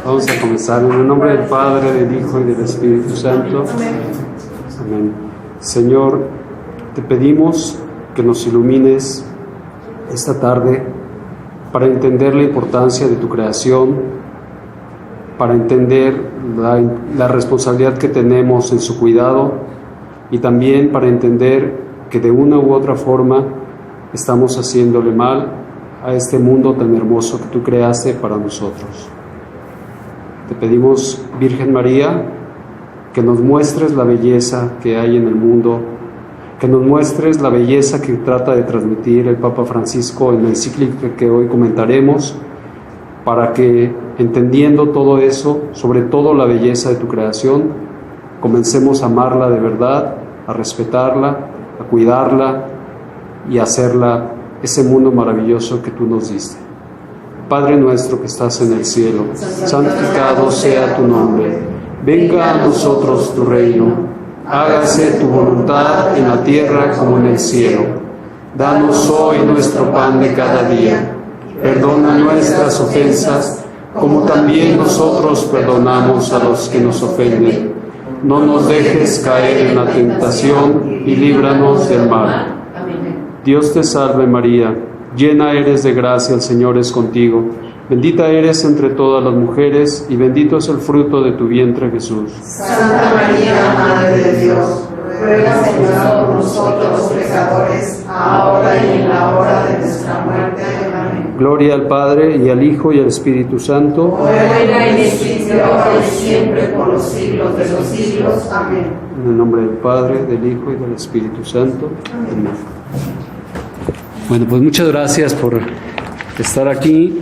Vamos a comenzar en el nombre del Padre, del Hijo y del Espíritu Santo. Amén. Señor, te pedimos que nos ilumines esta tarde para entender la importancia de tu creación, para entender la responsabilidad que tenemos en su cuidado y también para entender que de una u otra forma estamos haciéndole mal a este mundo tan hermoso que tú creaste para nosotros. Te pedimos, Virgen María, que nos muestres la belleza que hay en el mundo, que nos muestres la belleza que trata de transmitir el Papa Francisco en la encíclica que hoy comentaremos, para que, entendiendo todo eso, sobre todo la belleza de tu creación, comencemos a amarla de verdad, a respetarla, a cuidarla y a hacerla ese mundo maravilloso que tú nos diste. Padre nuestro que estás en el cielo, santificado sea tu nombre. Venga a nosotros tu reino. Hágase tu voluntad en la tierra como en el cielo. Danos hoy nuestro pan de cada día. Perdona nuestras ofensas, como también nosotros perdonamos a los que nos ofenden. No nos dejes caer en la tentación y líbranos del mal. Dios te salve María, llena eres de gracia, el Señor es contigo. Bendita eres entre todas las mujeres y bendito es el fruto de tu vientre Jesús. Santa María, Madre de Dios, ruega Señor por nosotros los pecadores, ahora y en la hora de nuestra muerte. Amén. Gloria al Padre y al Hijo y al Espíritu Santo. Como era en el principio, ahora y siempre, por los siglos de los siglos. Amén. En el nombre del Padre, del Hijo y del Espíritu Santo. Amén. Bueno, pues muchas gracias por estar aquí,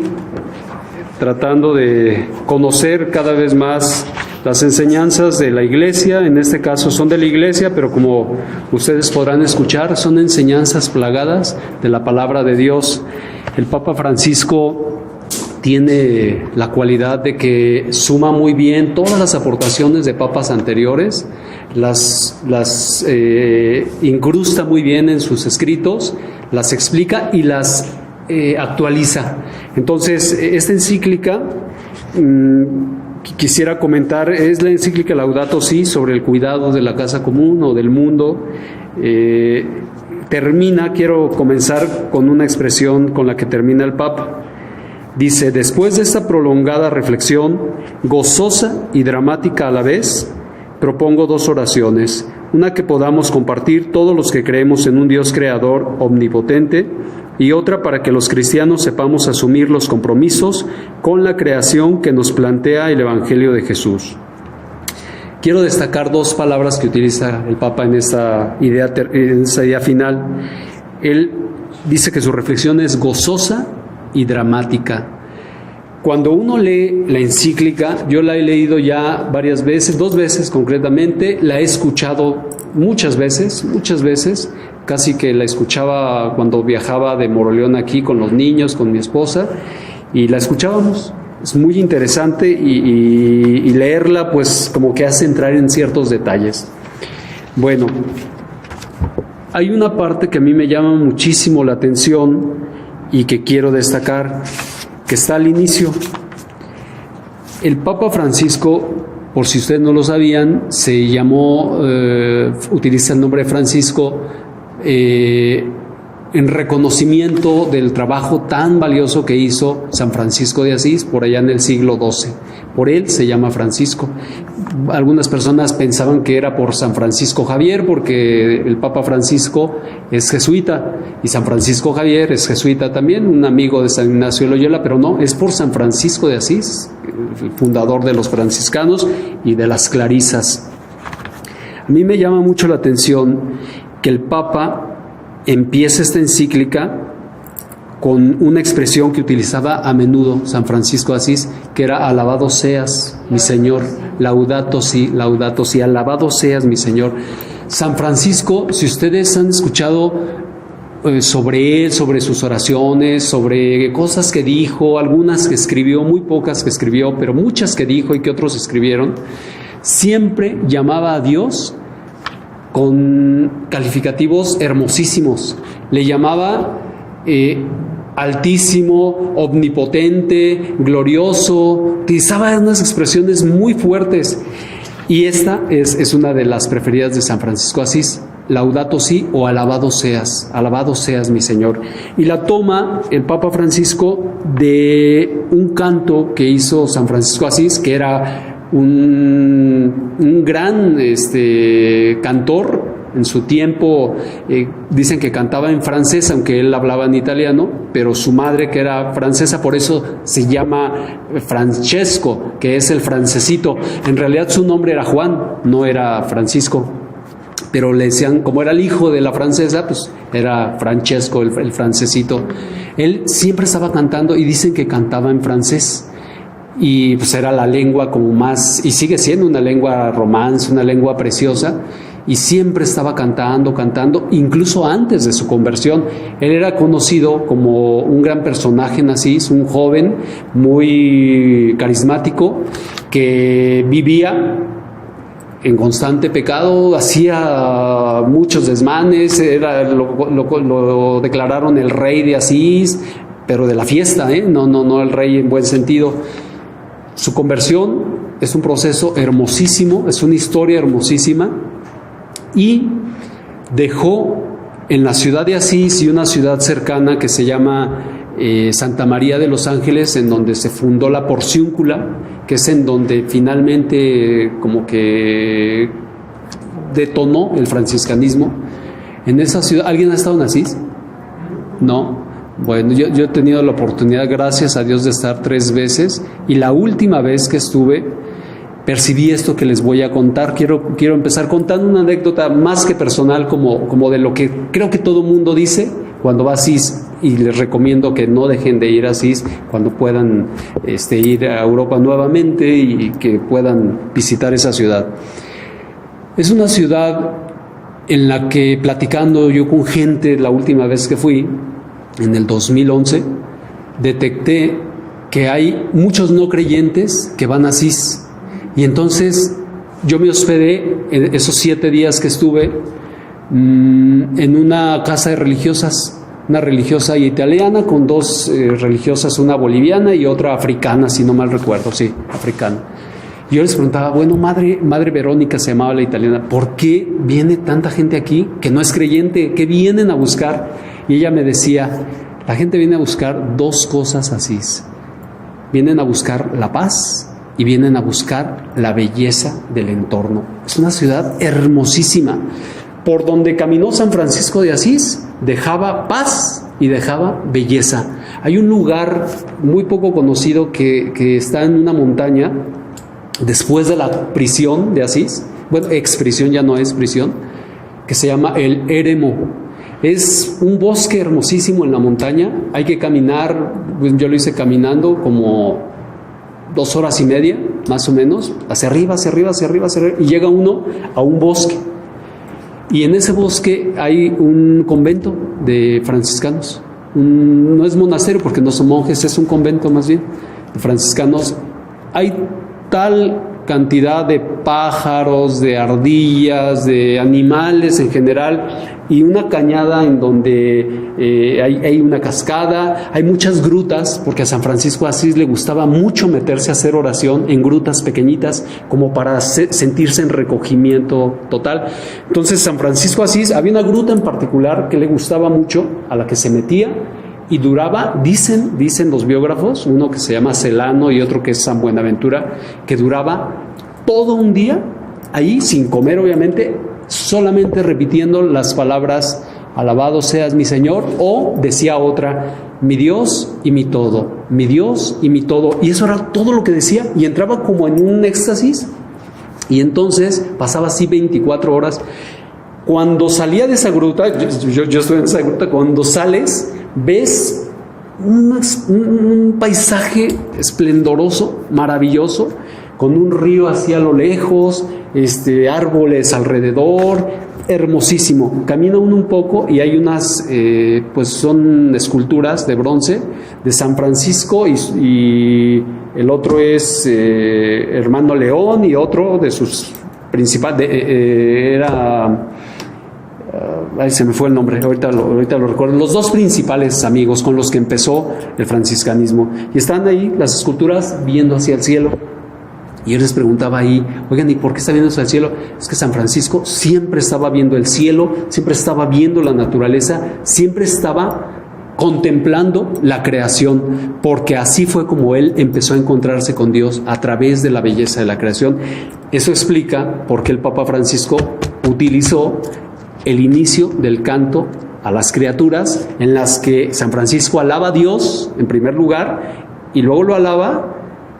tratando de conocer cada vez más las enseñanzas de la Iglesia. En este caso son de la Iglesia, pero como ustedes podrán escuchar, son enseñanzas plagadas de la palabra de Dios. El Papa Francisco tiene la cualidad de que suma muy bien todas las aportaciones de papas anteriores, las incrusta muy bien en sus escritos, las explica y las actualiza. Entonces, esta encíclica quisiera comentar, es la encíclica Laudato Si sobre el cuidado de la casa común o del mundo. Quiero comenzar con una expresión con la que termina el Papa. Dice: después de esta prolongada reflexión, gozosa y dramática a la vez, propongo dos oraciones, una que podamos compartir todos los que creemos en un Dios creador omnipotente, y otra para que los cristianos sepamos asumir los compromisos con la creación que nos plantea el Evangelio de Jesús. Quiero destacar dos palabras que utiliza el Papa en esta idea final. Él dice que su reflexión es gozosa y dramática. Cuando uno lee la encíclica, yo la he leído ya varias veces, 2 veces concretamente, la he escuchado muchas veces, casi que la escuchaba cuando viajaba de Moroleón aquí con los niños, con mi esposa, y la escuchábamos. Es muy interesante y leerla pues como que hace entrar en ciertos detalles. Bueno, hay una parte que a mí me llama muchísimo la atención y que quiero destacar, que está al inicio. El Papa Francisco, por si ustedes no lo sabían, se llamó, utiliza el nombre de Francisco en reconocimiento del trabajo tan valioso que hizo San Francisco de Asís por allá en el siglo XII. Por él se llama Francisco. Algunas personas pensaban que era por San Francisco Javier, porque el Papa Francisco es jesuita y San Francisco Javier es jesuita también, un amigo de San Ignacio de Loyola, pero no, es por San Francisco de Asís, el fundador de los franciscanos y de las clarisas. A mí me llama mucho la atención que el Papa empieza esta encíclica con una expresión que utilizaba a menudo San Francisco de Asís, que era: alabado seas, mi Señor, laudato si, alabado seas, mi Señor. San Francisco, si ustedes han escuchado sobre él, sobre sus oraciones, sobre cosas que dijo, algunas que escribió, muy pocas que escribió, pero muchas que dijo y que otros escribieron, siempre llamaba a Dios con calificativos hermosísimos. Le llamaba altísimo, omnipotente, glorioso. Utilizaba unas expresiones muy fuertes. Y esta es una de las preferidas de San Francisco de Asís. Laudato si o alabado seas mi Señor. Y la toma el Papa Francisco de un canto que hizo San Francisco de Asís, que era un gran cantor. En su tiempo dicen que cantaba en francés, aunque él hablaba en italiano, pero su madre, que era francesa, por eso se llama Francesco, que es el francesito. En realidad su nombre era Juan, no era Francisco, pero le decían, como era el hijo de la francesa, pues era Francesco, el francesito. Él siempre estaba cantando y dicen que cantaba en francés. Y pues era la lengua como más, y sigue siendo una lengua romance, una lengua preciosa. Y siempre estaba cantando, incluso antes de su conversión. Él era conocido como un gran personaje en Asís, un joven muy carismático que vivía en constante pecado, hacía muchos desmanes, lo declararon el rey de Asís, pero de la fiesta, no el rey en buen sentido. Su conversión es un proceso hermosísimo, es una historia hermosísima. Y dejó en la ciudad de Asís y una ciudad cercana que se llama Santa María de los Ángeles, en donde se fundó la Porciúncula, que es en donde finalmente como que detonó el franciscanismo. En esa ciudad, ¿alguien ha estado en Asís? No. Bueno, yo he tenido la oportunidad, gracias a Dios, de estar 3 veces, y la última vez que estuve percibí esto que les voy a contar. Quiero empezar contando una anécdota más que personal, como de lo que creo que todo mundo dice cuando va a Asís, y les recomiendo que no dejen de ir a Asís cuando puedan ir a Europa nuevamente y que puedan visitar esa ciudad. Es una ciudad en la que, platicando yo con gente la última vez que fui, en el 2011, detecté que hay muchos no creyentes que van a Asís. Y entonces yo me hospedé en esos 7 días que estuve en una casa de religiosas, una religiosa italiana con 2 religiosas, una boliviana y otra africana, si no mal recuerdo, sí, africana. Y yo les preguntaba, bueno, madre Verónica se llamaba la italiana, ¿por qué viene tanta gente aquí que no es creyente? ¿Qué vienen a buscar? Y ella me decía, la gente viene a buscar 2 cosas así. Vienen a buscar la paz y vienen a buscar la belleza del entorno. Es una ciudad hermosísima. Por donde caminó San Francisco de Asís, dejaba paz y dejaba belleza. Hay un lugar muy poco conocido que está en una montaña, después de la prisión de Asís, bueno, exprisión, ya no es prisión, que se llama el Eremo. Es un bosque hermosísimo en la montaña. Hay que caminar, pues yo lo hice caminando como 2 horas y media, más o menos, hacia arriba, y llega uno a un bosque. Y en ese bosque hay un convento de franciscanos. No es monasterio porque no son monjes, es un convento más bien, de franciscanos. Hay tal cantidad de pájaros, de ardillas, de animales en general, y una cañada en donde hay una cascada, hay muchas grutas, porque a San Francisco de Asís le gustaba mucho meterse a hacer oración en grutas pequeñitas, como para sentirse en recogimiento total. Entonces San Francisco de Asís, había una gruta en particular que le gustaba mucho, a la que se metía, y duraba, dicen los biógrafos, uno que se llama Celano y otro que es San Buenaventura, que duraba todo un día ahí, sin comer obviamente, solamente repitiendo las palabras alabado seas mi Señor, o decía otra, mi Dios y mi todo, mi Dios y mi todo, y eso era todo lo que decía, y entraba como en un éxtasis, y entonces pasaba así 24 horas. Cuando salía de esa gruta, yo estoy en esa gruta, cuando sales, ves un paisaje esplendoroso, maravilloso, con un río hacia lo lejos, árboles alrededor, hermosísimo. Camina uno un poco y hay unas, pues son esculturas de bronce de San Francisco y el otro es Hermano León y otro de sus principales, Ay, se me fue el nombre, ahorita lo recuerdo. Los dos principales amigos con los que empezó el franciscanismo. Y están ahí las esculturas viendo hacia el cielo. Y él les preguntaba ahí, oigan, ¿y por qué está viendo hacia el cielo? Es que San Francisco siempre estaba viendo el cielo, siempre estaba viendo la naturaleza, siempre estaba contemplando la creación, porque así fue como él empezó a encontrarse con Dios, a través de la belleza de la creación. Eso explica por qué el Papa Francisco utilizó el inicio del canto a las criaturas, en las que San Francisco alaba a Dios en primer lugar y luego lo alaba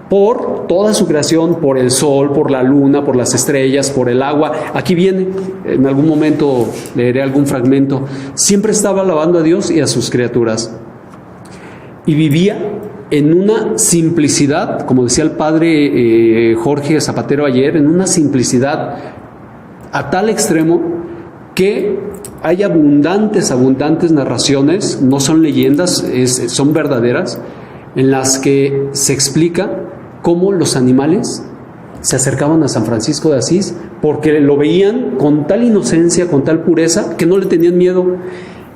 por toda su creación, por el sol, por la luna, por las estrellas, por el agua. Aquí viene, en algún momento leeré algún fragmento. Siempre estaba alabando a Dios y a sus criaturas. Y vivía en una simplicidad, como decía el padre Jorge Zapatero ayer, en una simplicidad a tal extremo que hay abundantes narraciones, no son leyendas, son verdaderas, en las que se explica cómo los animales se acercaban a San Francisco de Asís porque lo veían con tal inocencia, con tal pureza, que no le tenían miedo.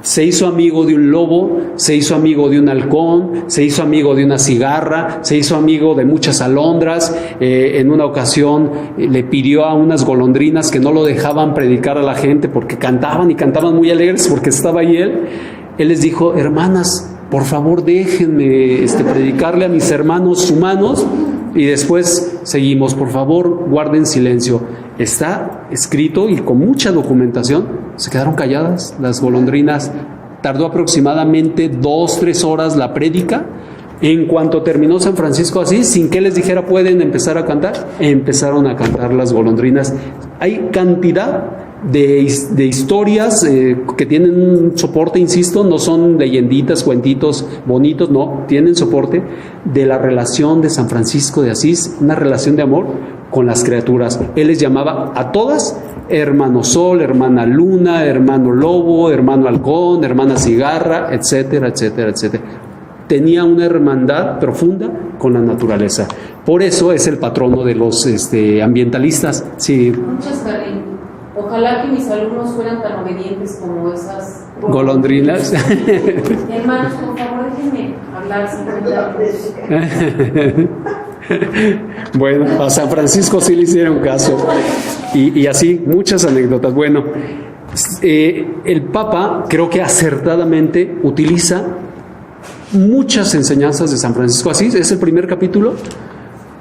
Se hizo amigo de un lobo, se hizo amigo de un halcón, se hizo amigo de una cigarra, se hizo amigo de muchas alondras. En una ocasión le pidió a unas golondrinas que no lo dejaban predicar a la gente porque cantaban y cantaban muy alegres porque estaba ahí él. Él les dijo, hermanas, por favor déjenme predicarle a mis hermanos humanos y después seguimos, por favor guarden silencio. Está escrito y con mucha documentación, se quedaron calladas las golondrinas. Tardó aproximadamente 2-3 horas la prédica. En cuanto terminó San Francisco Asís, sin que les dijera pueden empezar a cantar, empezaron a cantar las golondrinas. Hay cantidad de historias que tienen un soporte, insisto, no son leyenditas, cuentitos bonitos, no, tienen soporte de la relación de San Francisco de Asís, una relación de amor con las criaturas. Él les llamaba a todas hermano sol, hermana luna, hermano lobo, hermano halcón, hermana cigarra, etcétera, etcétera, etcétera. Tenía una hermandad profunda con la naturaleza. Por eso es el patrono de los ambientalistas. Sí. Muchas gracias. Ojalá que mis alumnos fueran tan obedientes como esas golondrinas. Hermanos, por favor, déjenme hablar sin Bueno, a San Francisco sí le hicieron caso. Y así, muchas anécdotas. Bueno, el Papa creo que acertadamente utiliza muchas enseñanzas de San Francisco Asís. Es el primer capítulo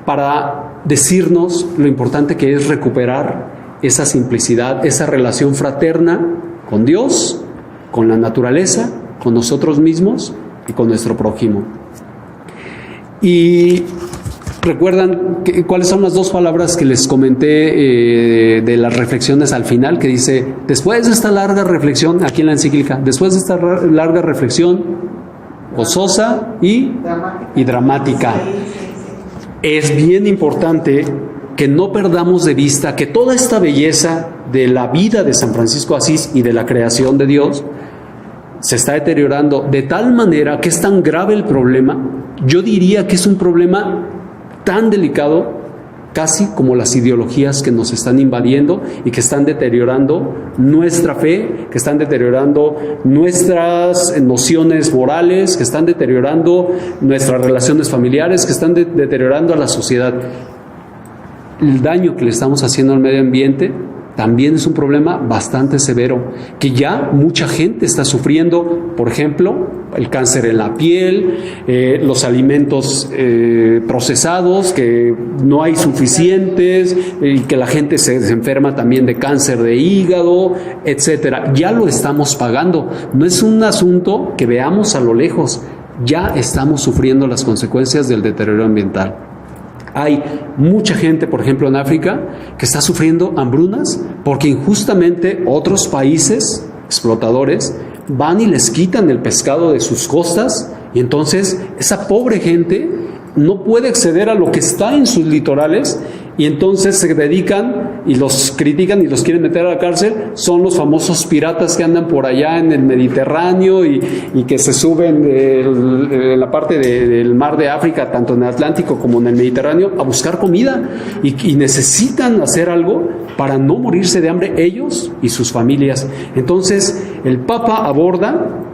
para decirnos lo importante que es recuperar esa simplicidad, esa relación fraterna con Dios, con la naturaleza, con nosotros mismos y con nuestro prójimo. Y recuerdan cuáles son las dos palabras que les comenté de las reflexiones al final, que dice, después de esta larga reflexión, aquí en la encíclica, después de esta larga reflexión, gozosa y dramática. Es bien importante que no perdamos de vista que toda esta belleza de la vida de San Francisco de Asís y de la creación de Dios se está deteriorando de tal manera que es tan grave el problema. Yo diría que es un problema tan delicado, casi como las ideologías que nos están invadiendo y que están deteriorando nuestra fe, que están deteriorando nuestras nociones morales, que están deteriorando nuestras relaciones familiares, que están deteriorando a la sociedad. El daño que le estamos haciendo al medio ambiente también es un problema bastante severo, que ya mucha gente está sufriendo. Por ejemplo, el cáncer en la piel, los alimentos procesados, que no hay suficientes, y que la gente se enferma también de cáncer de hígado, etcétera. Ya lo estamos pagando. No es un asunto que veamos a lo lejos. Ya estamos sufriendo las consecuencias del deterioro ambiental. Hay mucha gente, por ejemplo, en África, que está sufriendo hambrunas porque injustamente otros países explotadores van y les quitan el pescado de sus costas, y entonces esa pobre gente no puede acceder a lo que está en sus litorales, y entonces se dedican y los critican y los quieren meter a la cárcel. Son los famosos piratas que andan por allá en el Mediterráneo y que se suben en la parte del mar de África, tanto en el Atlántico como en el Mediterráneo, a buscar comida, y necesitan hacer algo para no morirse de hambre ellos y sus familias. Entonces, el Papa aborda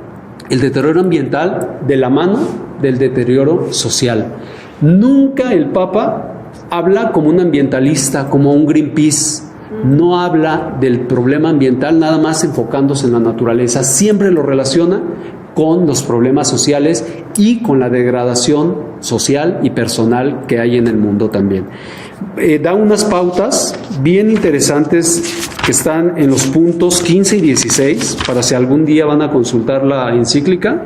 el deterioro ambiental de la mano del deterioro social. Nunca el Papa habla como un ambientalista, como un Greenpeace. No habla del problema ambiental nada más enfocándose en la naturaleza. Siempre lo relaciona con los problemas sociales y con la degradación social y personal que hay en el mundo también. Da unas pautas bien interesantes que están en los puntos 15 y 16, para si algún día van a consultar la encíclica,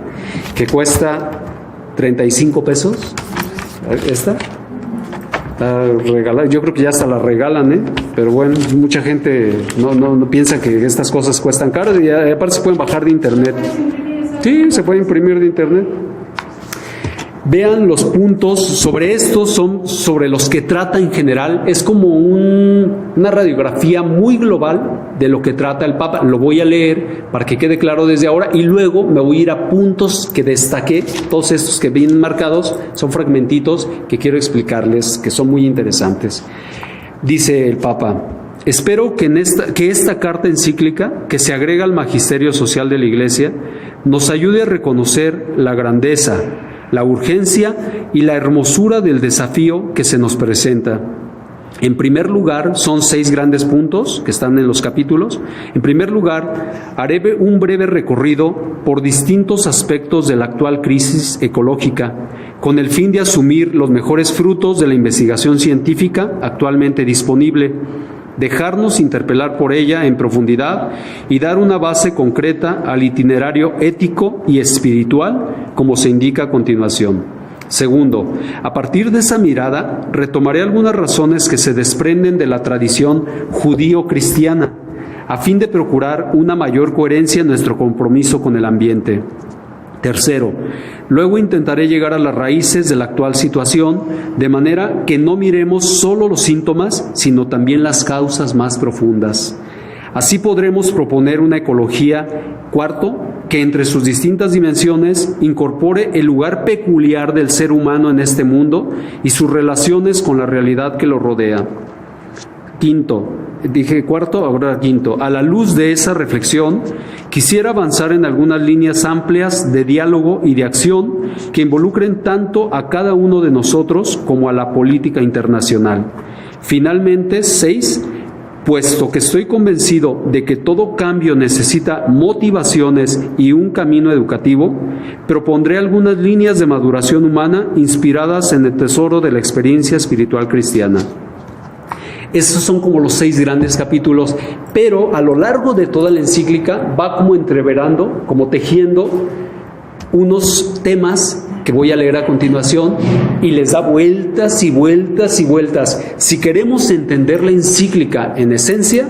que cuesta 35 pesos. Esta está regalada, yo creo que ya hasta la regalan, pero bueno, mucha gente no piensa que estas cosas cuestan caro, y aparte se pueden bajar de internet. Sí, se puede imprimir de internet. Vean los puntos sobre estos, son sobre los que trata en general. Es como una radiografía muy global de lo que trata el Papa. Lo voy a leer para que quede claro desde ahora y luego me voy a ir a puntos que destaqué. Todos estos que vienen marcados son fragmentitos que quiero explicarles, que son muy interesantes. Dice el Papa: espero que esta carta encíclica, que se agrega al magisterio social de la Iglesia, nos ayude a reconocer la grandeza, la urgencia y la hermosura del desafío que se nos presenta. En primer lugar, son 6 grandes puntos que están en los capítulos. En primer lugar, haré un breve recorrido por distintos aspectos de la actual crisis ecológica, con el fin de asumir los mejores frutos de la investigación científica actualmente disponible, dejarnos interpelar por ella en profundidad y dar una base concreta al itinerario ético y espiritual, como se indica a continuación. Segundo, a partir de esa mirada, retomaré algunas razones que se desprenden de la tradición judío-cristiana, a fin de procurar una mayor coherencia en nuestro compromiso con el ambiente. Tercero, luego intentaré llegar a las raíces de la actual situación, de manera que no miremos solo los síntomas, sino también las causas más profundas. Así podremos proponer una ecología, cuarto, que entre sus distintas dimensiones incorpore el lugar peculiar del ser humano en este mundo y sus relaciones con la realidad que lo rodea. Quinto, dije cuarto, ahora quinto. A la luz de esa reflexión, quisiera avanzar en algunas líneas amplias de diálogo y de acción que involucren tanto a cada uno de nosotros como a la política internacional. Finalmente, 6. Puesto que estoy convencido de que todo cambio necesita motivaciones y un camino educativo, propondré algunas líneas de maduración humana inspiradas en el tesoro de la experiencia espiritual cristiana. Esos son como los 6 grandes capítulos, pero a lo largo de toda la encíclica va como entreverando, como tejiendo unos temas que voy a leer a continuación y les da vueltas y vueltas y vueltas. Si queremos entender la encíclica en esencia,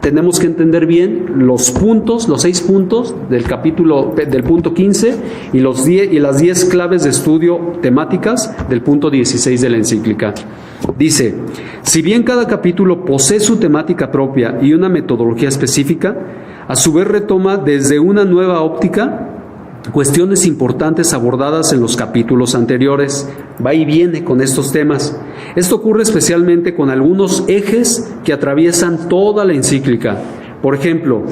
tenemos que entender bien los puntos, los 6 puntos del capítulo, del punto 15 y las 10 claves de estudio temáticas del punto 16 de la encíclica. Dice: si bien cada capítulo posee su temática propia y una metodología específica, a su vez retoma desde una nueva óptica cuestiones importantes abordadas en los capítulos anteriores. Va y viene con estos temas. Esto ocurre especialmente con algunos ejes que atraviesan toda la encíclica. Por ejemplo,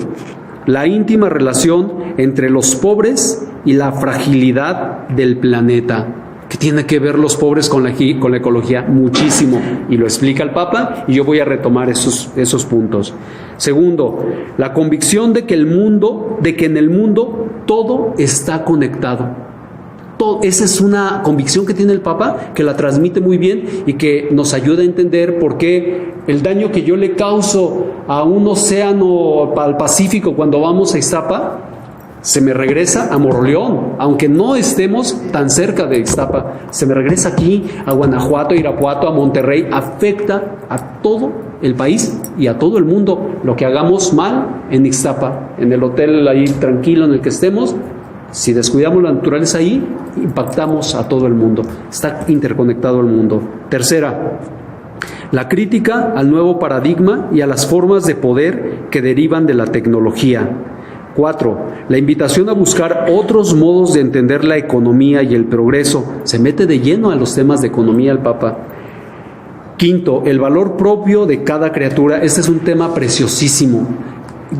la íntima relación entre los pobres y la fragilidad del planeta. ¿Qué tiene que ver los pobres con la ecología? Muchísimo, y lo explica el Papa, y yo voy a retomar esos puntos. Segundo, la convicción de que en el mundo todo está conectado. Esa es una convicción que tiene el Papa, que la transmite muy bien y que nos ayuda a entender por qué el daño que yo le causo a un océano, al Pacífico, cuando vamos a Ixtapa, se me regresa a Moroleón, aunque no estemos tan cerca de Ixtapa, se me regresa aquí a Guanajuato, a Irapuato, a Monterrey. Afecta a todo el país y a todo el mundo. Lo que hagamos mal en Ixtapa, en el hotel ahí tranquilo en el que estemos, si descuidamos la naturaleza ahí, impactamos a todo el mundo. Está interconectado el mundo. Tercera, la crítica al nuevo paradigma y a las formas de poder que derivan de la tecnología. 4. La invitación a buscar otros modos de entender la economía y el progreso. Se mete de lleno a los temas de economía el Papa. Quinto, el valor propio de cada criatura. Este es un tema preciosísimo.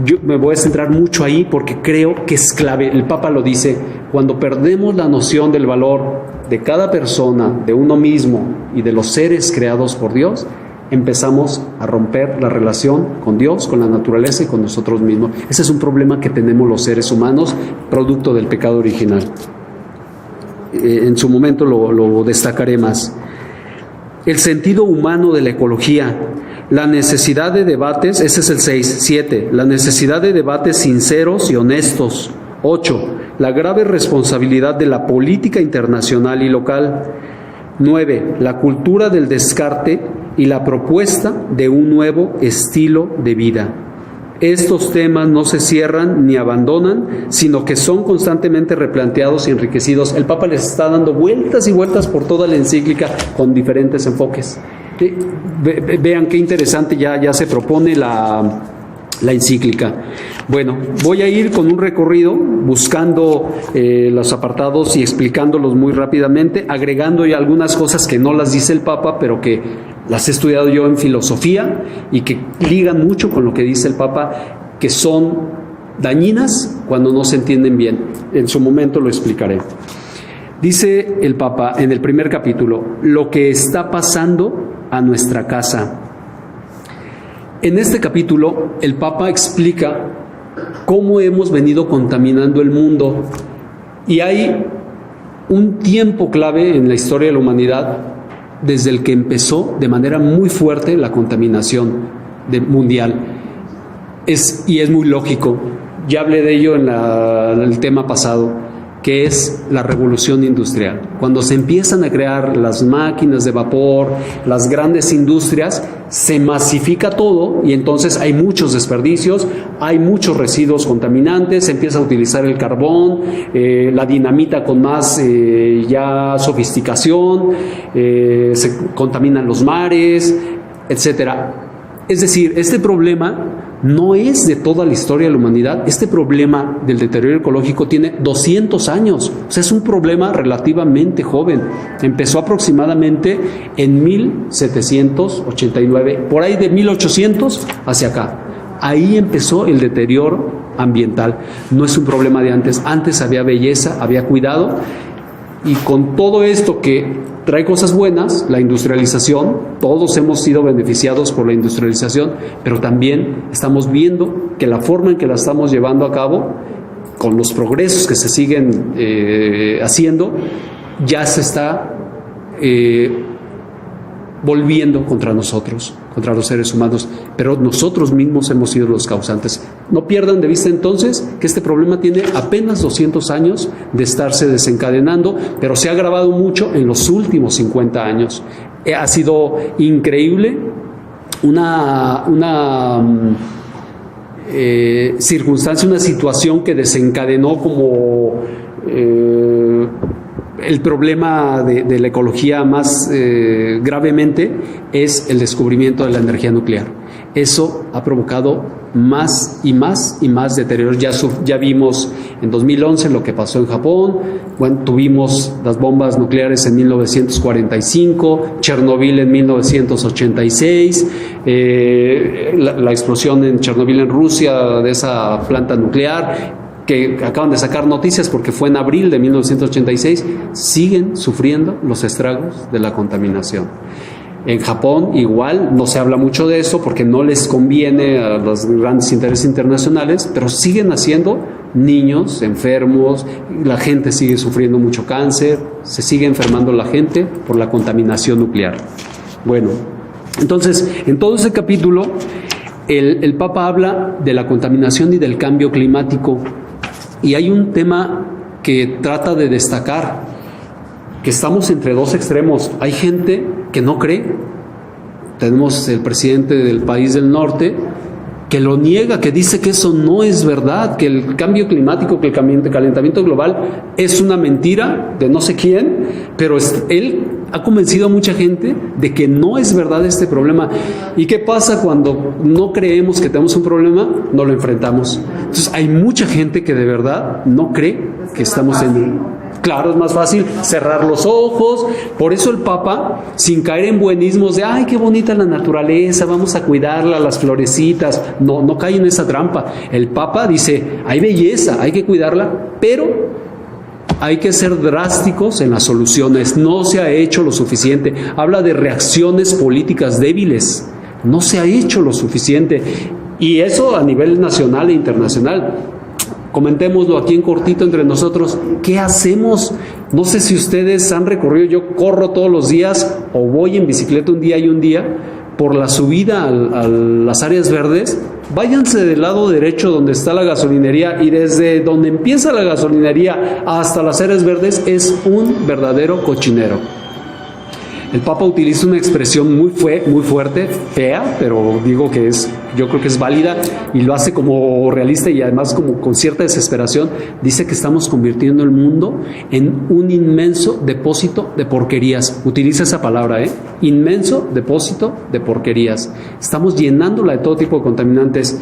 Yo me voy a centrar mucho ahí porque creo que es clave. El Papa lo dice: cuando perdemos la noción del valor de cada persona, de uno mismo y de los seres creados por Dios, empezamos a romper la relación con Dios, con la naturaleza y con nosotros mismos. Ese es un problema que tenemos los seres humanos, producto del pecado original. En su momento lo destacaré más. El sentido humano de la ecología, la necesidad de debates, ese es el 6. 7, la necesidad de debates sinceros y honestos. 8, la grave responsabilidad de la política internacional y local. 9, la cultura del descarte y la propuesta de un nuevo estilo de vida. Estos temas no se cierran ni abandonan, sino que son constantemente replanteados y enriquecidos. El Papa les está dando vueltas y vueltas por toda la encíclica con diferentes enfoques. Vean qué interesante, ya se propone la encíclica. Bueno, voy a ir con un recorrido buscando los apartados y explicándolos muy rápidamente, agregando ya algunas cosas que no las dice el Papa, pero que las he estudiado yo en filosofía y que ligan mucho con lo que dice el Papa, que son dañinas cuando no se entienden bien. En su momento lo explicaré. Dice el Papa en el primer capítulo: lo que está pasando a nuestra casa. En este capítulo el Papa explica cómo hemos venido contaminando el mundo, y hay un tiempo clave en la historia de la humanidad desde el que empezó de manera muy fuerte la contaminación mundial. Y es muy lógico, ya hablé de ello en el tema pasado, que es la revolución industrial. Cuando se empiezan a crear las máquinas de vapor, las grandes industrias, se masifica todo y entonces hay muchos desperdicios, hay muchos residuos contaminantes, se empieza a utilizar el carbón, la dinamita con más ya sofisticación, se contaminan los mares, etcétera. Es decir, este problema no es de toda la historia de la humanidad. Este problema del deterioro ecológico tiene 200 años. O sea, es un problema relativamente joven. Empezó aproximadamente en 1789, por ahí de 1800 hacia acá. Ahí empezó el deterioro ambiental. No es un problema de antes. Antes había belleza, había cuidado. Y con todo esto que trae cosas buenas, la industrialización, todos hemos sido beneficiados por la industrialización, pero también estamos viendo que la forma en que la estamos llevando a cabo, con los progresos que se siguen haciendo, ya se está volviendo contra nosotros, contra los seres humanos, pero nosotros mismos hemos sido los causantes. No pierdan de vista entonces que este problema tiene apenas 200 años de estarse desencadenando, pero se ha agravado mucho en los últimos 50 años. Ha sido increíble una circunstancia, una situación que desencadenó como el problema de la ecología más gravemente es el descubrimiento de la energía nuclear. Eso ha provocado más y más y más deterioros. Ya vimos en 2011 lo que pasó en Japón. Bueno, tuvimos las bombas nucleares en 1945, Chernobyl en 1986, la explosión en Chernobyl en Rusia de esa planta nuclear, que acaban de sacar noticias porque fue en abril de 1986, siguen sufriendo los estragos de la contaminación. En Japón igual, no se habla mucho de eso porque no les conviene a los grandes intereses internacionales, pero siguen haciendo niños enfermos, la gente sigue sufriendo mucho cáncer, se sigue enfermando la gente por la contaminación nuclear. Bueno, entonces, en todo ese capítulo, el Papa habla de la contaminación y del cambio climático. Y hay un tema que trata de destacar, que estamos entre dos extremos. Hay gente que no cree. Tenemos el presidente del país del norte que lo niega, que dice que eso no es verdad, que el cambio climático, que el calentamiento global es una mentira de no sé quién, pero él ha convencido a mucha gente de que no es verdad este problema. ¿Y qué pasa cuando no creemos que tenemos un problema? No lo enfrentamos. Entonces hay mucha gente que de verdad no cree que estamos en... Claro, es más fácil cerrar los ojos. Por eso el Papa, sin caer en buenismos de, ay, qué bonita la naturaleza, vamos a cuidarla, las florecitas, no cae en esa trampa. El Papa dice, hay belleza, hay que cuidarla, pero hay que ser drásticos en las soluciones. No se ha hecho lo suficiente. Habla de reacciones políticas débiles. No se ha hecho lo suficiente. Y eso a nivel nacional e internacional. Comentémoslo aquí en cortito entre nosotros. ¿Qué hacemos? No sé si ustedes han recorrido, yo corro todos los días o voy en bicicleta un día y un día por la subida a las áreas verdes. Váyanse del lado derecho donde está la gasolinería, y desde donde empieza la gasolinería hasta las áreas verdes es un verdadero cochinero. El Papa utiliza una expresión muy fuerte, fea, pero digo que yo creo que es válida, y lo hace como realista y además como con cierta desesperación. Dice que estamos convirtiendo el mundo en un inmenso depósito de porquerías. Utiliza esa palabra, inmenso depósito de porquerías. Estamos llenándola de todo tipo de contaminantes.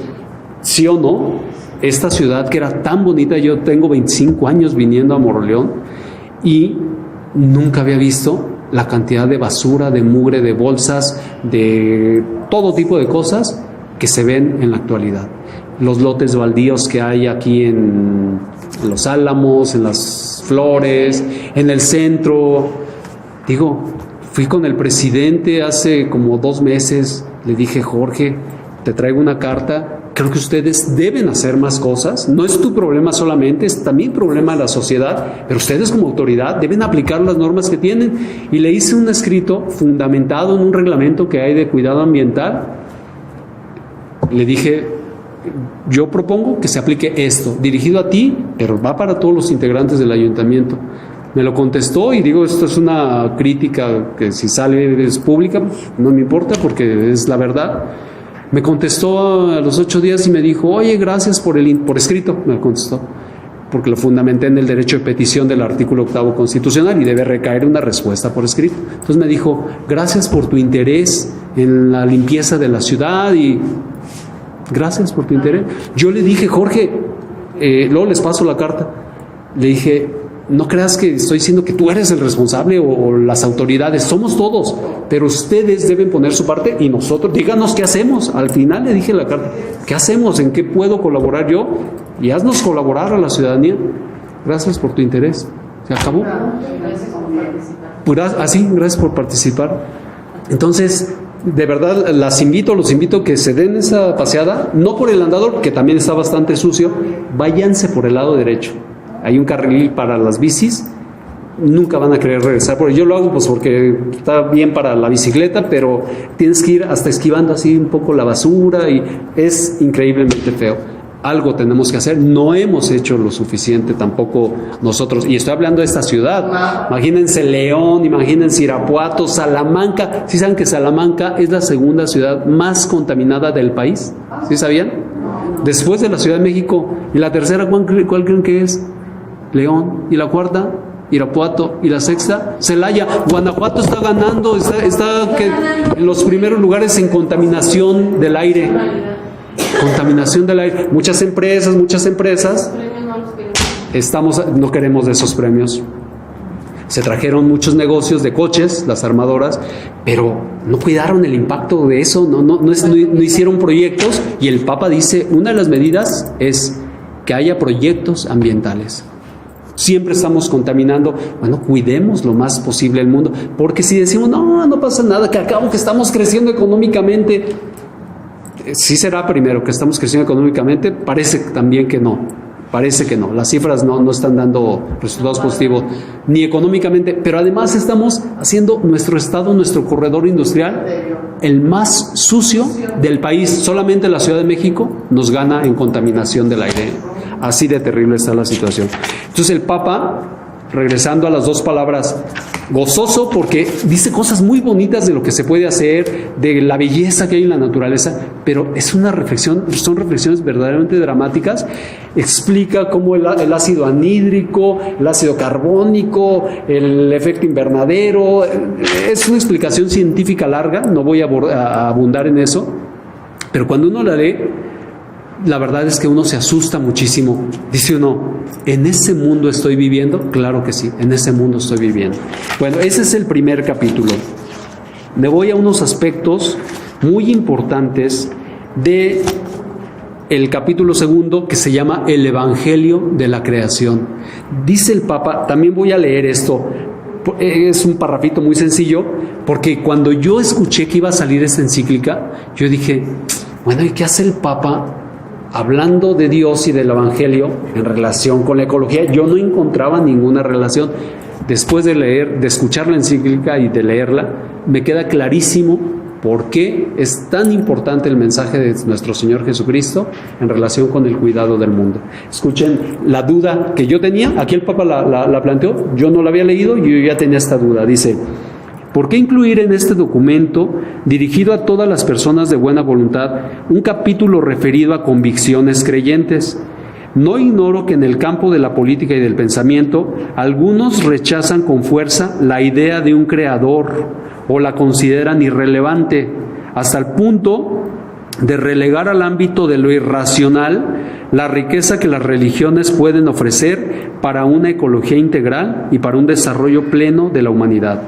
¿Sí o no? Esta ciudad que era tan bonita, yo tengo 25 años viniendo a Moroleón y nunca había visto la cantidad de basura, de mugre, de bolsas, de todo tipo de cosas que se ven en la actualidad. Los lotes baldíos que hay aquí en Los Álamos, en Las Flores, en el centro. Digo, fui con el presidente hace como 2 meses, le dije, Jorge, te traigo una carta. Creo que ustedes deben hacer más cosas. No es tu problema solamente, es también problema de la sociedad, pero ustedes como autoridad deben aplicar las normas que tienen. Y le hice un escrito fundamentado en un reglamento que hay de cuidado ambiental. Le dije, yo propongo que se aplique esto, dirigido a ti, pero va para todos los integrantes del ayuntamiento. Me lo contestó y digo, esto es una crítica que si sale es pública, no me importa porque es la verdad. Me contestó a los 8 días y me dijo, oye, gracias por escrito, me contestó, porque lo fundamenté en el derecho de petición del artículo 8º constitucional y debe recaer una respuesta por escrito. Entonces me dijo, gracias por tu interés en la limpieza de la ciudad y gracias por tu interés. Yo le dije, Jorge, luego les paso la carta, le dije, no creas que estoy diciendo que tú eres el responsable o las autoridades, somos todos, pero ustedes deben poner su parte y nosotros, díganos qué hacemos. Al final le dije en la carta, ¿qué hacemos? ¿En qué puedo colaborar yo? Y haznos colaborar a la ciudadanía. Gracias por tu interés. ¿Se acabó? Gracias por participar. Gracias por participar. Entonces, de verdad, los invito a que se den esa paseada, no por el andador, que también está bastante sucio, váyanse por el lado derecho. Hay un carril para las bicis, nunca van a querer regresar. Yo lo hago pues porque está bien para la bicicleta, pero tienes que ir hasta esquivando así un poco la basura y es increíblemente feo. Algo tenemos que hacer, no hemos hecho lo suficiente tampoco nosotros, y estoy hablando de esta ciudad. Imagínense León, imagínense Irapuato, Salamanca. ¿Sí saben que Salamanca es la segunda ciudad más contaminada del país? ¿Sí sabían? Después de la Ciudad de México. ¿Y la tercera cuál creen que es? León. ¿Y la cuarta? Irapuato. ¿Y la sexta? Celaya. Guanajuato está ganando, está en los primeros lugares en contaminación del aire. Contaminación del aire. Muchas empresas no queremos de esos premios. Se trajeron muchos negocios de coches, las armadoras, pero no cuidaron el impacto de eso, no hicieron proyectos. Y el Papa dice, una de las medidas es que haya proyectos ambientales. Siempre estamos contaminando. Bueno, cuidemos lo más posible el mundo, porque si decimos, no pasa nada, que al cabo que estamos creciendo económicamente, sí será primero que estamos creciendo económicamente, parece también que no. Las cifras no están dando resultados positivos, ni económicamente, pero además estamos haciendo nuestro estado, nuestro corredor industrial, el más sucio del país. Solamente la Ciudad de México nos gana en contaminación del aire. Así de terrible está la situación. Entonces el Papa, regresando a las 2 palabras, gozoso, porque dice cosas muy bonitas de lo que se puede hacer, de la belleza que hay en la naturaleza, pero es una reflexión, son reflexiones verdaderamente dramáticas. Explica cómo el ácido anhídrico, el ácido carbónico, el efecto invernadero, es una explicación científica larga, no voy a abundar en eso, pero cuando uno la lee, la verdad es que uno se asusta muchísimo. Dice uno, ¿en ese mundo estoy viviendo? Claro que sí, en ese mundo estoy viviendo. Bueno, ese es el primer capítulo. Me voy a unos aspectos muy importantes de el capítulo segundo, que se llama el Evangelio de la Creación. Dice el Papa, también voy a leer esto, es un parrafito muy sencillo, porque cuando yo escuché que iba a salir esta encíclica, yo dije, bueno, ¿y qué hace el Papa hablando de Dios y del Evangelio en relación con la ecología? Yo no encontraba ninguna relación. Después de escuchar la encíclica y de leerla, me queda clarísimo por qué es tan importante el mensaje de nuestro Señor Jesucristo en relación con el cuidado del mundo. Escuchen la duda que yo tenía, aquí el Papa la planteó, yo no la había leído y yo ya tenía esta duda. Dice, ¿por qué incluir en este documento, dirigido a todas las personas de buena voluntad, un capítulo referido a convicciones creyentes? No ignoro que en el campo de la política y del pensamiento, algunos rechazan con fuerza la idea de un creador o la consideran irrelevante, hasta el punto de relegar al ámbito de lo irracional la riqueza que las religiones pueden ofrecer para una ecología integral y para un desarrollo pleno de la humanidad.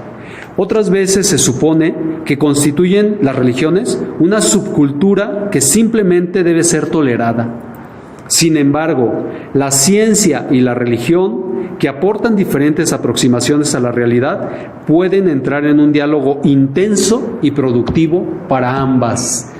Otras veces se supone que constituyen las religiones una subcultura que simplemente debe ser tolerada. Sin embargo, la ciencia y la religión, que aportan diferentes aproximaciones a la realidad, pueden entrar en un diálogo intenso y productivo para ambas.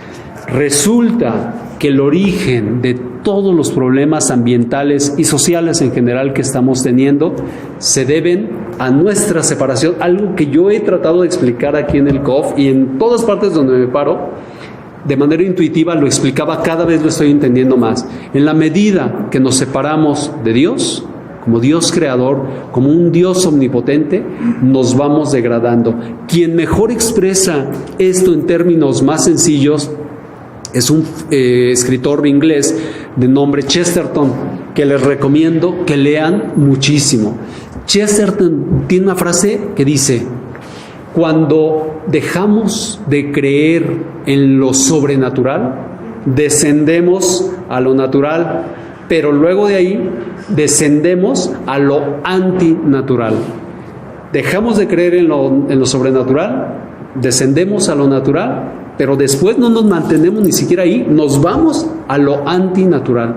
Resulta que el origen de todos los problemas ambientales y sociales en general que estamos teniendo se deben a nuestra separación, algo que yo he tratado de explicar aquí en el COF y en todas partes donde me paro. De manera intuitiva lo explicaba, cada vez lo estoy entendiendo más. En la medida que nos separamos de Dios, como Dios creador, como un Dios omnipotente, nos vamos degradando. Quien mejor expresa esto en términos más sencillos es un escritor inglés de nombre Chesterton, que les recomiendo que lean muchísimo. Chesterton tiene una frase que dice: cuando dejamos de creer en lo sobrenatural, descendemos a lo natural, pero luego de ahí descendemos a lo antinatural. Dejamos de creer en lo sobrenatural, descendemos a lo natural, pero después no nos mantenemos ni siquiera ahí, nos vamos a lo antinatural.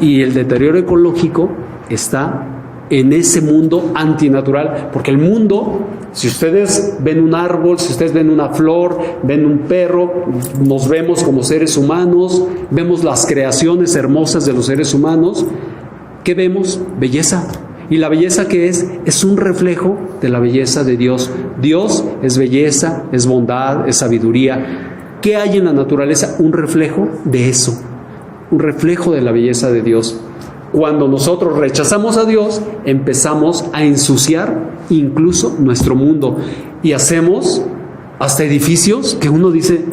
Y el deterioro ecológico está en ese mundo antinatural, porque el mundo, si ustedes ven un árbol, si ustedes ven una flor, ven un perro, nos vemos como seres humanos, vemos las creaciones hermosas de los seres humanos. ¿Qué vemos? Belleza. ¿Y la belleza qué es? Es un reflejo de la belleza de Dios. Dios es belleza, es bondad, es sabiduría. ¿Qué hay en la naturaleza? Un reflejo de eso, un reflejo de la belleza de Dios. Cuando nosotros rechazamos a Dios, empezamos a ensuciar incluso nuestro mundo y hacemos hasta edificios que uno dice,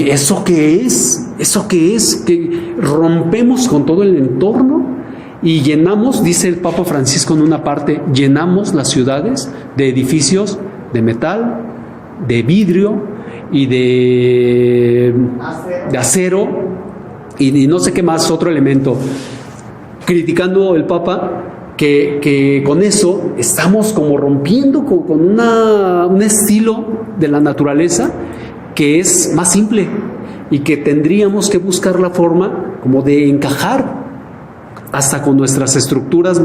¿eso qué es? ¿Eso qué es? Que rompemos con todo el entorno y llenamos, dice el Papa Francisco en una parte, llenamos las ciudades de edificios de metal, de vidrio y de acero y no sé qué más, otro elemento, criticando el Papa que con eso estamos como rompiendo con un estilo de la naturaleza que es más simple y que tendríamos que buscar la forma como de encajar hasta con nuestras estructuras,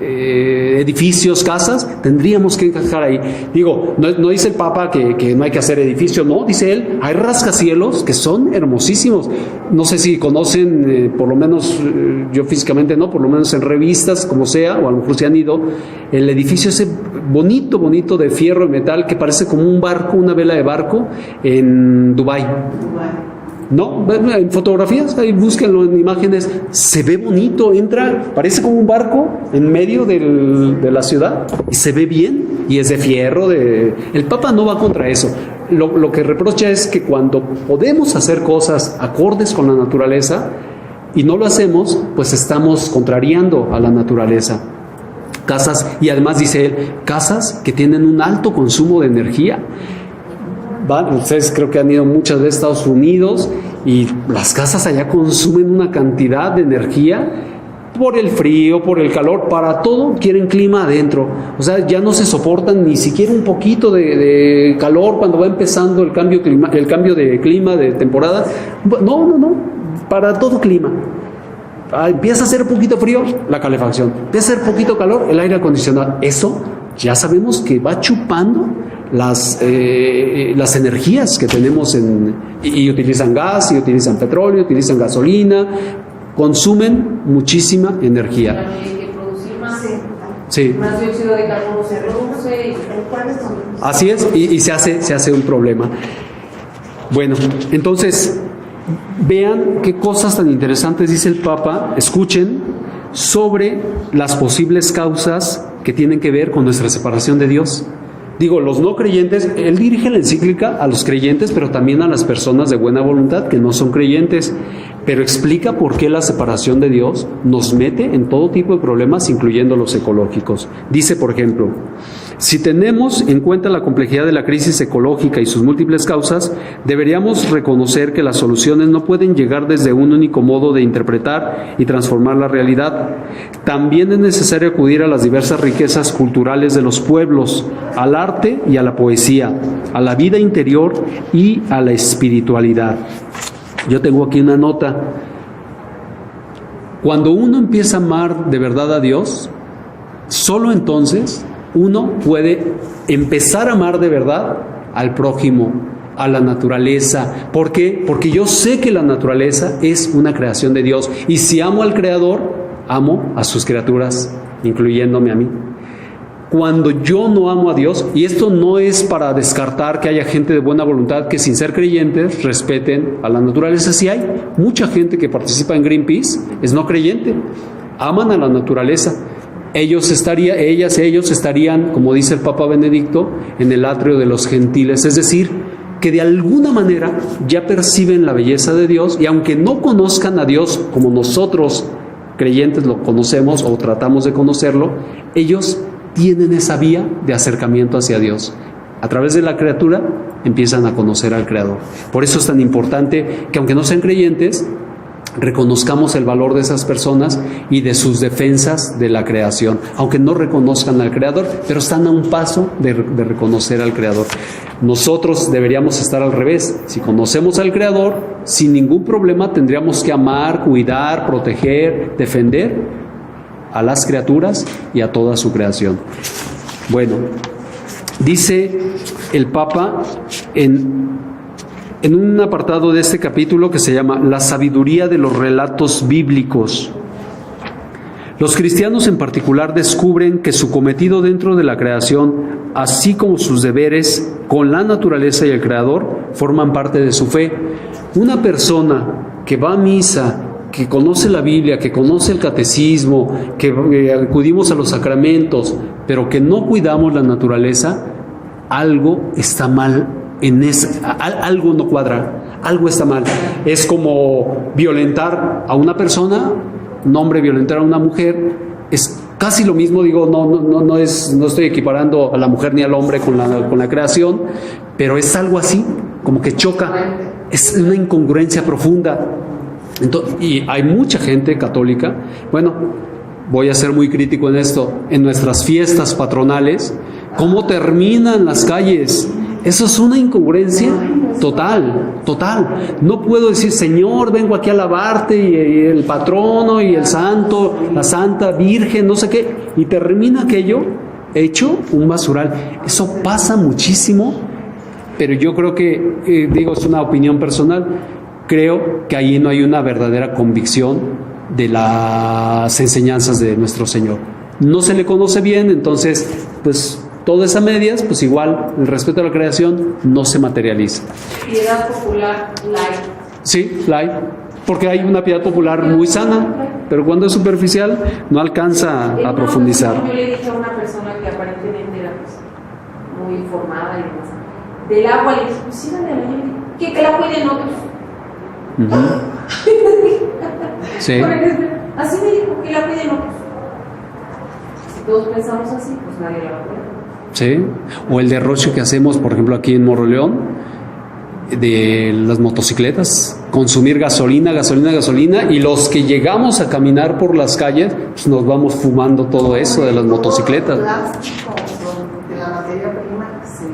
edificios, casas, tendríamos que encajar ahí. Digo, no dice el Papa que no hay que hacer edificios, no, dice él, hay rascacielos que son hermosísimos. No sé si conocen, por lo menos yo físicamente no, por lo menos en revistas, como sea, o a lo mejor se han ido, el edificio ese bonito de fierro y metal que parece como un barco, una vela de barco en Dubái. No, en fotografías, ahí búsquenlo en imágenes, se ve bonito, entra, parece como un barco en medio de la ciudad y se ve bien y es de fierro. El Papa no va contra eso. Lo que reprocha es que cuando podemos hacer cosas acordes con la naturaleza y no lo hacemos, pues estamos contrariando a la naturaleza. Casas, y además dice él, casas que tienen un alto consumo de energía. Ustedes creo que han ido muchas veces a Estados Unidos y las casas allá consumen una cantidad de energía por el frío, por el calor, para todo quieren clima adentro. O sea, ya no se soportan ni siquiera un poquito de calor cuando va empezando el cambio de clima, de temporada. No, para todo clima. Empieza a hacer un poquito frío, la calefacción. Empieza a hacer poquito calor, el aire acondicionado. Eso ya sabemos que va chupando las energías que tenemos y utilizan gas, y utilizan petróleo, utilizan gasolina, consumen muchísima energía. Hay que producir más, Sí. más dióxido de carbono se produce. Así es, y se hace un problema. Bueno, entonces, vean qué cosas tan interesantes dice el Papa, escuchen, sobre las posibles causas que tienen que ver con nuestra separación de Dios. Digo, los no creyentes, él dirige la encíclica a los creyentes, pero también a las personas de buena voluntad que no son creyentes, pero explica por qué la separación de Dios nos mete en todo tipo de problemas, incluyendo los ecológicos. Dice, por ejemplo, si tenemos en cuenta la complejidad de la crisis ecológica y sus múltiples causas, deberíamos reconocer que las soluciones no pueden llegar desde un único modo de interpretar y transformar la realidad. También es necesario acudir a las diversas riquezas culturales de los pueblos, al arte y a la poesía, a la vida interior y a la espiritualidad. Yo tengo aquí una nota. Cuando uno empieza a amar de verdad a Dios, solo entonces uno puede empezar a amar de verdad al prójimo, a la naturaleza. ¿Por qué? Porque yo sé que la naturaleza es una creación de Dios, y si amo al Creador, amo a sus criaturas, incluyéndome a mí. Cuando yo no amo a Dios, y esto no es para descartar que haya gente de buena voluntad que sin ser creyentes respeten a la naturaleza, sí hay mucha gente que participa en Greenpeace, es no creyente, aman a la naturaleza. Ellos estarían, como dice el Papa Benedicto, en el atrio de los gentiles, es decir, que de alguna manera ya perciben la belleza de Dios, y aunque no conozcan a Dios como nosotros creyentes lo conocemos o tratamos de conocerlo, ellos tienen esa vía de acercamiento hacia Dios. A través de la criatura empiezan a conocer al Creador. Por eso es tan importante que, aunque no sean creyentes, reconozcamos el valor de esas personas y de sus defensas de la creación, aunque no reconozcan al Creador, pero están a un paso de reconocer al Creador. Nosotros deberíamos estar al revés. Si conocemos al Creador, sin ningún problema tendríamos que amar, cuidar, proteger, defender a las criaturas y a toda su creación. Bueno, dice el Papa en un apartado de este capítulo que se llama La sabiduría de los relatos bíblicos. Los cristianos en particular descubren que su cometido dentro de la creación, así como sus deberes con la naturaleza y el Creador, forman parte de su fe. Una persona que va a misa, que conoce la Biblia, que conoce el catecismo, que acudimos a los sacramentos, pero que no cuidamos la naturaleza, algo está mal algo no cuadra, algo está mal. Es como violentar a una persona, un hombre violentar a una mujer, es casi lo mismo. Digo, no estoy equiparando a la mujer ni al hombre con la creación, pero es algo así, como que choca, es una incongruencia profunda. Entonces, y hay mucha gente católica, bueno, voy a ser muy crítico en esto, en nuestras fiestas patronales, ¿cómo terminan las calles? Eso es una incongruencia total. No puedo decir, Señor, vengo aquí a alabarte, y el patrono, y el santo, la santa virgen, no sé qué, y termina aquello hecho un basural. Eso pasa muchísimo, pero yo creo que, es una opinión personal, creo que ahí no hay una verdadera convicción de las enseñanzas de nuestro Señor. No se le conoce bien, entonces, pues, todo es a medias, pues igual el respeto a la creación no se materializa. Piedad popular light. Sí, light, porque hay una piedad popular muy sana, pero cuando es superficial no alcanza a profundizar. Yo le dije a una persona que aparentemente era muy informada y demás, del agua, le dije, pues síganle a la gente, que la cuiden otros. Sí. Así me dijo, que la cuiden otros. Si todos pensamos así, pues nadie la va a cuidar. Sí, o el derroche que hacemos, por ejemplo, aquí en Moroleón, de las motocicletas. consumir gasolina, y los que llegamos a caminar por las calles, pues nos vamos fumando todo eso de las motocicletas. Plástico, de la materia prima, sí.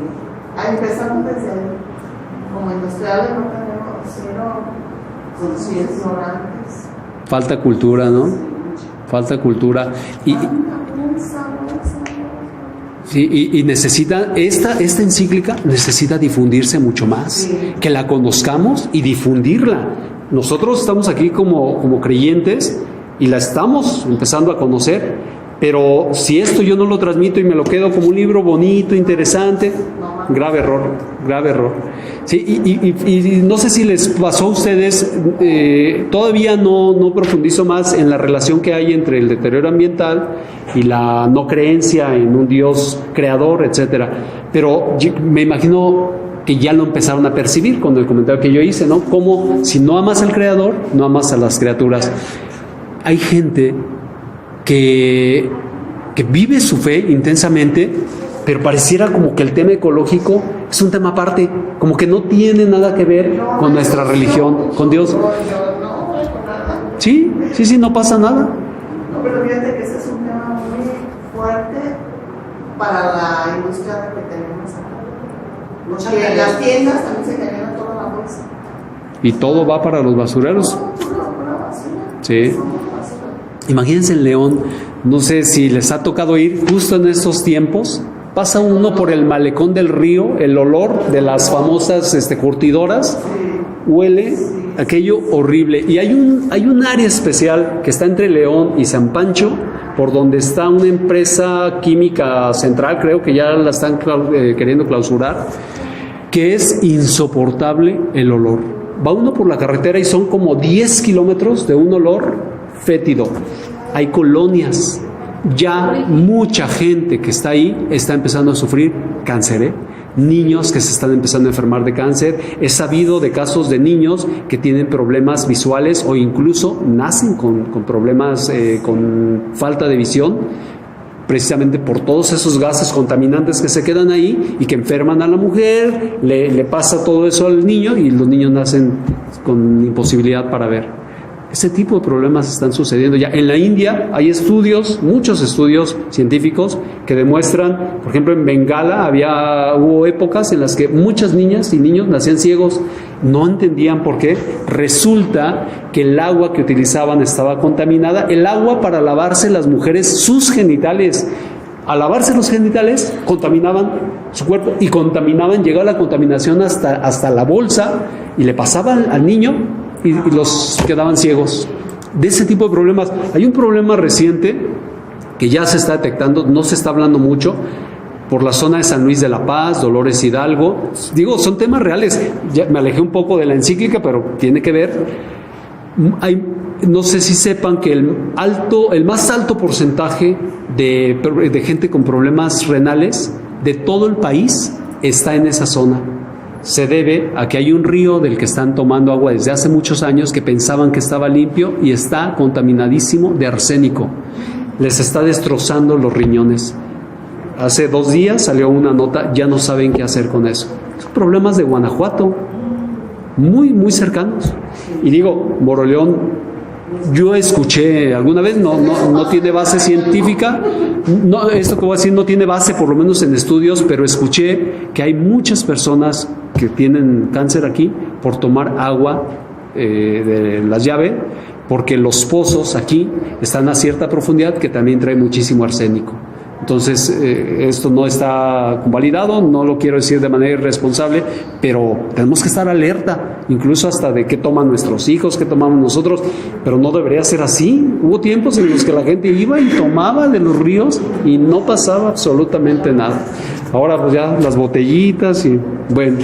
Ahí empezamos desde ahí. Como industriales no tenemos cero ignorantes. Falta cultura, ¿no? Falta cultura. Y necesita, esta encíclica necesita difundirse mucho más, que la conozcamos y difundirla. Nosotros estamos aquí como creyentes y la estamos empezando a conocer, pero si esto yo no lo transmito y me lo quedo como un libro bonito, interesante, grave error. Sí, y no sé si les pasó a ustedes, todavía no profundizo más en la relación que hay entre el deterioro ambiental y la no creencia en un Dios creador, etcétera. Pero me imagino que ya lo empezaron a percibir con el comentario que yo hice, ¿no? Como si no amas al creador, no amas a las criaturas. Hay gente que vive su fe intensamente, pero pareciera como que el tema ecológico es un tema aparte, como que no tiene nada que ver con nuestra religión, con Dios. Sí, no pasa nada. No, pero fíjate que ese es un tema muy fuerte para la industria que tenemos acá. Porque en las tiendas también se genera toda la bolsa. Y todo va para los basureros. Sí. Imagínense en León, no sé si les ha tocado ir justo en estos tiempos. Pasa uno por el malecón del río, el olor de las famosas curtidoras, huele aquello horrible. Y hay un área especial que está entre León y San Pancho, por donde está una empresa química central, creo que ya la están queriendo clausurar, que es insoportable el olor. Va uno por la carretera y son como 10 kilómetros de un olor fétido. Hay colonias. Ya mucha gente que está ahí está empezando a sufrir cáncer, niños que se están empezando a enfermar de cáncer. He sabido de casos de niños que tienen problemas visuales o incluso nacen con problemas, con falta de visión, precisamente por todos esos gases contaminantes que se quedan ahí y que enferman a la mujer, le pasa todo eso al niño y los niños nacen con imposibilidad para ver. Ese tipo de problemas están sucediendo ya. En la India hay estudios, muchos estudios científicos que demuestran, por ejemplo en Bengala hubo épocas en las que muchas niñas y niños nacían ciegos, no entendían por qué. Resulta que el agua que utilizaban estaba contaminada, el agua para lavarse las mujeres sus genitales. Al lavarse los genitales contaminaban su cuerpo y llegaba la contaminación hasta la bolsa y le pasaban al niño y los quedaban ciegos. De ese tipo de problemas. Hay un problema reciente que ya se está detectando, no se está hablando mucho, por la zona de San Luis de la Paz, Dolores Hidalgo. Digo, son temas reales. Ya me alejé un poco de la encíclica, pero tiene que ver. No sé si sepan que el más alto porcentaje de gente con problemas renales de todo el país está en esa zona. Se debe a que hay un río del que están tomando agua desde hace muchos años que pensaban que estaba limpio y está contaminadísimo de arsénico. Les está destrozando los riñones. Hace 2 días salió una nota, ya no saben qué hacer con eso. Son problemas de Guanajuato, muy, muy cercanos. Y digo, Moroleón, yo escuché alguna vez, no tiene base científica, esto que voy a decir no tiene base por lo menos en estudios, pero escuché que hay muchas personas que tienen cáncer aquí por tomar agua de las llaves, porque los pozos aquí están a cierta profundidad que también trae muchísimo arsénico. Entonces, esto no está convalidado, no lo quiero decir de manera irresponsable, pero tenemos que estar alerta, incluso hasta de qué toman nuestros hijos, qué tomamos nosotros, pero no debería ser así. Hubo tiempos en los que la gente iba y tomaba de los ríos y no pasaba absolutamente nada. Ahora pues ya las botellitas y bueno.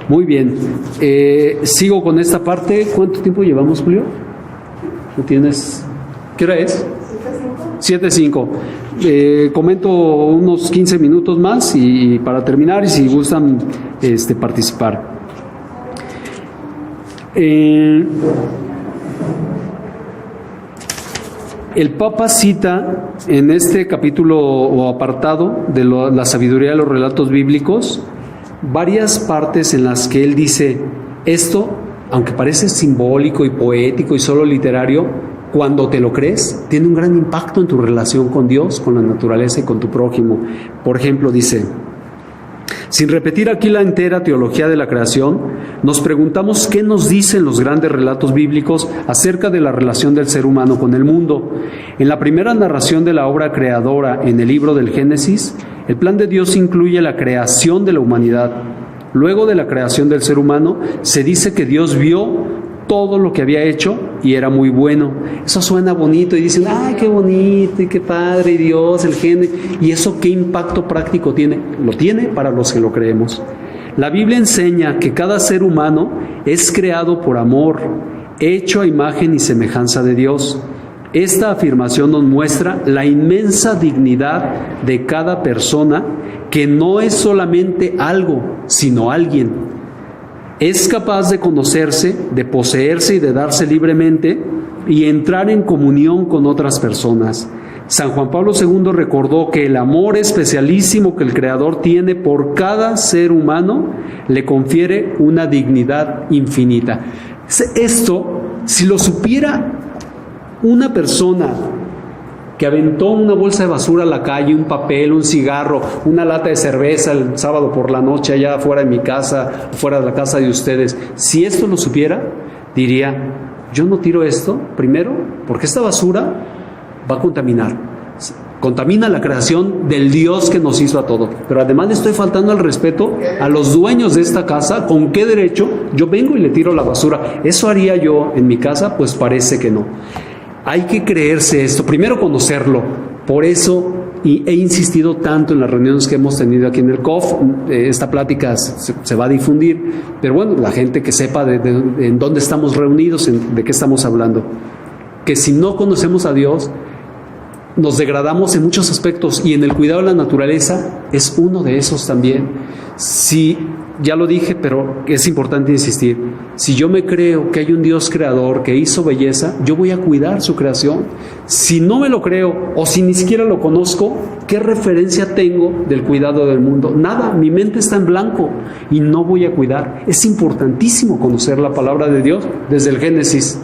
Muy bien. Sigo con esta parte. ¿Cuánto tiempo llevamos, Julio? ¿No tienes? ¿Qué hora es? 7:05. Comento unos 15 minutos más y para terminar, y si gustan participar. El Papa cita en este capítulo o apartado de la sabiduría de los relatos bíblicos varias partes en las que él dice: esto aunque parece simbólico y poético y solo literario, cuando te lo crees, tiene un gran impacto en tu relación con Dios, con la naturaleza y con tu prójimo. Por ejemplo, dice, sin repetir aquí la entera teología de la creación, nos preguntamos qué nos dicen los grandes relatos bíblicos acerca de la relación del ser humano con el mundo. En la primera narración de la obra creadora en el libro del Génesis, el plan de Dios incluye la creación de la humanidad. Luego de la creación del ser humano, se dice que Dios vio todo lo que había hecho y era muy bueno. Eso suena bonito y dicen, ¡ay, qué bonito y qué padre! Y Dios, el Génesis. ¿Y eso qué impacto práctico tiene? Lo tiene para los que lo creemos. La Biblia enseña que cada ser humano es creado por amor, hecho a imagen y semejanza de Dios. Esta afirmación nos muestra la inmensa dignidad de cada persona, que no es solamente algo, sino alguien. Es capaz de conocerse, de poseerse y de darse libremente y entrar en comunión con otras personas. San Juan Pablo II recordó que el amor especialísimo que el Creador tiene por cada ser humano le confiere una dignidad infinita. Esto, si lo supiera una persona que aventó una bolsa de basura a la calle, un papel, un cigarro, una lata de cerveza el sábado por la noche allá afuera de mi casa, fuera de la casa de ustedes, si esto lo supiera, diría, yo no tiro esto, primero, porque esta basura va a contaminar. Contamina la creación del Dios que nos hizo a todos. Pero además le estoy faltando al respeto a los dueños de esta casa. ¿Con qué derecho yo vengo y le tiro la basura? ¿Eso haría yo en mi casa? Pues parece que no. Hay que creerse esto, primero conocerlo. Por eso he insistido tanto en las reuniones que hemos tenido aquí en el COF. Esta plática se va a difundir, pero bueno, la gente que sepa en dónde estamos reunidos, de qué estamos hablando. Que si no conocemos a Dios, nos degradamos en muchos aspectos, y en el cuidado de la naturaleza es uno de esos también. Si, ya lo dije, pero es importante insistir, si yo me creo que hay un Dios creador que hizo belleza, yo voy a cuidar su creación. Si no me lo creo, o si ni siquiera lo conozco, ¿qué referencia tengo del cuidado del mundo? Nada, mi mente está en blanco y no voy a cuidar. Es importantísimo conocer la palabra de Dios desde el Génesis.